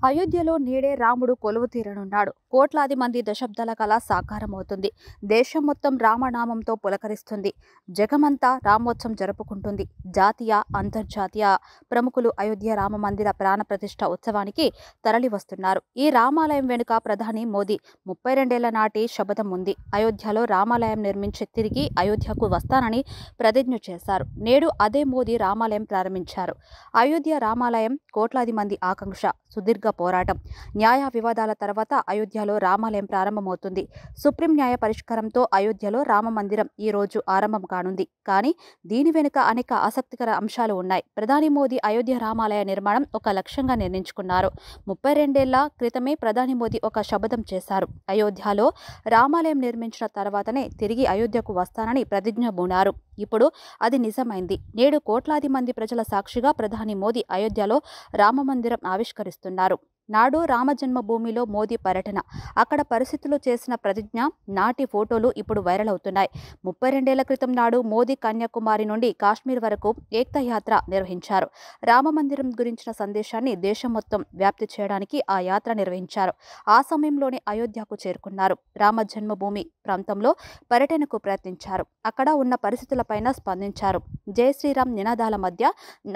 అయోధ్యలో నేడే రాముడు కొలువు తీరనున్నాడు. కోట్లాది మంది దశాబ్దాల కల సాకారమవుతుంది. దేశం మొత్తం రామనామంతో పులకరిస్తుంది. జగమంతా రామోత్సవం జరుపుకుంటుంది. జాతీయ, అంతర్జాతీయ ప్రముఖులు అయోధ్య రామ మందిర ప్రాణ ప్రతిష్ఠ ఉత్సవానికి తరలివస్తున్నారు. ఈ రామాలయం వెనుక ప్రధాని మోదీ 32 నాటి శపథం ఉంది. అయోధ్యలో రామాలయం నిర్మించి తిరిగి అయోధ్యకు వస్తానని ప్రతిజ్ఞ చేశారు. నేడు అదే మోదీ రామాలయం ప్రారంభించారు. అయోధ్య రామాలయం కోట్లాది మంది ఆకాంక్ష. సుదీర్ఘ పోరాటం, న్యాయ వివాదాల తర్వాత అయోధ్యలో రామాలయం ప్రారంభమవుతుంది. సుప్రీం న్యాయ పరిష్కారంతో అయోధ్యలో రామ మందిరం ఈ రోజు ఆరంభం కానుంది. కానీ దీని వెనుక అనేక ఆసక్తికర అంశాలు ఉన్నాయి. ప్రధాని మోదీ అయోధ్య రామాలయ నిర్మాణం ఒక లక్ష్యంగా నిర్ణయించుకున్నారు. 32 ఏళ్ల క్రితమే ప్రధాని మోదీ ఒక శపథం చేశారు. అయోధ్యలో రామాలయం నిర్మించిన తర్వాతనే తిరిగి అయోధ్యకు వస్తానని ప్రతిజ్ఞ బూనారు. ఇప్పుడు అది నిజమైంది. నేడు కోట్లాది మంది ప్రజల సాక్షిగా ప్రధాని మోదీ అయోధ్యలో రామమందిరం ఆవిష్కరిస్తున్నారు. నాడు రామజన్మభూమిలో మోదీ పర్యటన, అక్కడ పరిస్థితులు చేసిన ప్రతిజ్ఞ, నాటి ఫోటోలు ఇప్పుడు వైరల్ అవుతున్నాయి. 32 ఏళ్ల క్రితం నాడు మోదీ కన్యాకుమారి నుండి కాశ్మీర్ వరకు ఏక్తా యాత్ర నిర్వహించారు. రామమందిరం గురించిన సందేశాన్ని దేశం మొత్తం వ్యాప్తి చేయడానికి ఆ యాత్ర నిర్వహించారు. ఆ సమయంలోనే అయోధ్యకు చేరుకున్నారు. రామజన్మభూమి ప్రాంతంలో పర్యటనకు ప్రయత్నించారు. అక్కడ ఉన్న పరిస్థితులపైన స్పందించారు. జై శ్రీరామ్ నినాదాల మధ్య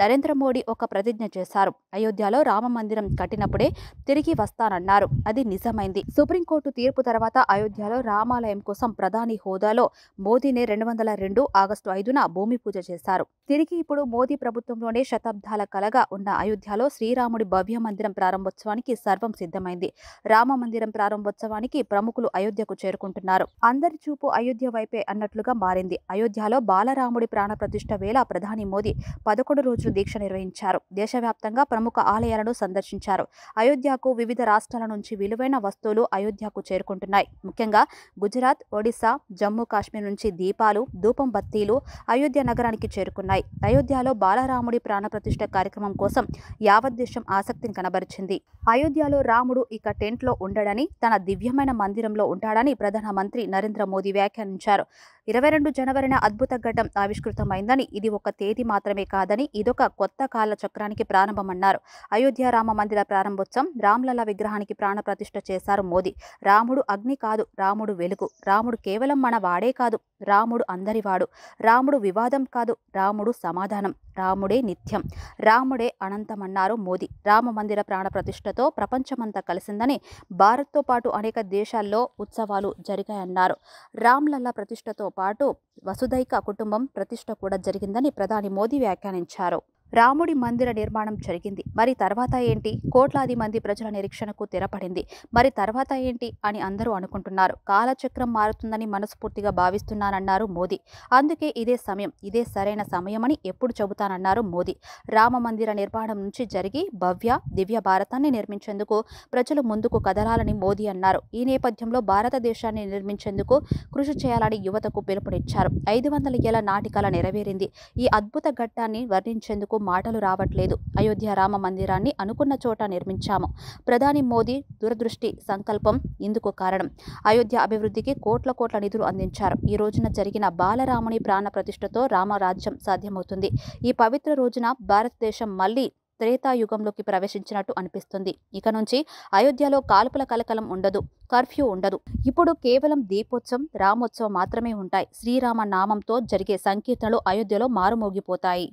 నరేంద్ర మోడీ ఒక ప్రతిజ్ఞ చేశారు. అయోధ్యలో రామమందిరం కట్టినప్పుడే తిరిగి వస్తానన్నారు. అది నిజమైంది. సుప్రీంకోర్టు తీర్పు తర్వాత అయోధ్యలో రామాలయం కోసం ప్రధాని హోదాలో మోదీనే 2002 ఆగస్టు 5న భూమి పూజ చేశారు. తిరిగి ఇప్పుడు మోదీ ప్రభుత్వంలోనే శతాబ్దాల కలగా ఉన్న అయోధ్యలో శ్రీరాముడి భవ్య మందిరం ప్రారంభోత్సవానికి సర్వం సిద్ధమైంది. రామ మందిరం ప్రారంభోత్సవానికి ప్రముఖులు అయోధ్యకు చేరుకుంటున్నారు. అందరి చూపు అయోధ్య వైపే అన్నట్లుగా మారింది. అయోధ్యలో బాలరాముడి ప్రాణ ప్రతిష్ఠ వేళ ప్రధాని మోదీ 11 రోజులు దీక్ష నిర్వహించారు. దేశవ్యాప్తంగా ప్రముఖ ఆలయాలను సందర్శించారు. అయోధ్యకు వివిధ రాష్ట్రాల నుంచి విలువైన వస్తువులు అయోధ్యకు చేరుకుంటున్నాయి. ముఖ్యంగా గుజరాత్, ఒడిశా, జమ్మూ కాశ్మీర్ నుంచి దీపాలు, ధూపం బత్తీలు అయోధ్య నగరానికి చేరుకున్నాయి. అయోధ్యలో బాలరాముడి ప్రాణప్రతిష్ఠ కార్యక్రమం కోసం యావత్ దేశం ఆసక్తిని కనబరిచింది. అయోధ్యలో రాముడు ఇక టెంట్లో ఉండడని, తన దివ్యమైన మందిరంలో ఉంటాడని ప్రధానమంత్రి నరేంద్ర మోదీ వ్యాఖ్యానించారు. 22 జనవరిన అద్భుత ఘట్టం ఆవిష్కృతమైందని, ఇది ఒక తేదీ మాత్రమే కాదని, ఇదొక కొత్త కాల చక్రానికి ప్రారంభమన్నారు. అయోధ్య రామ మందిర ప్రారంభోత్సవం, రామ్లలా విగ్రహానికి ప్రాణ ప్రతిష్ఠ చేశారు మోదీ. రాముడు అగ్ని కాదు, రాముడు వెలుగు. రాముడు కేవలం మన వాడే కాదు, రాముడు అందరివాడు. రాముడు వివాదం కాదు, రాముడు సమాధానం. రాముడే నిత్యం, రాముడే అనంతమన్నారు మోదీ. రామ మందిర ప్రాణ ప్రతిష్ఠతో ప్రపంచమంతా కలిసిందని, భారత్తో పాటు అనేక దేశాల్లో ఉత్సవాలు జరిగాయన్నారు. రామ్లల్లా ప్రతిష్ఠతో పాటు వసుధైక కుటుంబం ప్రతిష్ఠ కూడా జరిగిందని ప్రధాని మోదీ వ్యాఖ్యానించారు. రాముడి మందిర నిర్మాణం జరిగింది. మరి తర్వాత ఏంటి? కోట్లాది మంది ప్రజల నిరీక్షణకు తెరపడింది. మరి తర్వాత ఏంటి అని అందరూ అనుకుంటున్నారు. కాలచక్రం మారుతుందని మనస్ఫూర్తిగా భావిస్తున్నానన్నారు మోదీ. అందుకే ఇదే సమయం, ఇదే సరైన సమయమని ఎప్పుడు చెబుతానన్నారు మోదీ. రామ మందిర నిర్మాణం నుంచి జరిగి భవ్య, దివ్య భారతాన్ని నిర్మించేందుకు ప్రజలు ముందుకు కదలాలని మోదీ అన్నారు. ఈ నేపథ్యంలో భారతదేశాన్ని నిర్మించేందుకు కృషి చేయాలని యువతకు పిలుపునిచ్చారు. 500 ఏళ్ల నాటి కల నెరవేరింది. ఈ అద్భుత ఘట్టాన్ని వర్ణించేందుకు మాటలు రావట్లేదు. అయోధ్య రామ మందిరాన్ని అనుకున్న చోట నిర్మించాము. ప్రధాని మోదీ దూరదృష్టి, సంకల్పం ఇందుకు కారణం. అయోధ్య అభివృద్ధికి కోట్ల నిధులు అందించారు. ఈ రోజున జరిగిన బాలరాముని ప్రాణ ప్రతిష్ఠతో రామరాజ్యం సాధ్యమవుతుంది. ఈ పవిత్ర రోజున భారతదేశం మళ్లీ త్రేతాయుగంలోకి ప్రవేశించినట్టు అనిపిస్తుంది. ఇక నుంచి అయోధ్యలో కాల్పుల కలకలం ఉండదు, కర్ఫ్యూ ఉండదు. ఇప్పుడు కేవలం దీపోత్సవం, రామోత్సవం మాత్రమే ఉంటాయి. శ్రీరామ నామంతో జరిగే సంకీర్తనలు అయోధ్యలో మారుమోగిపోతాయి.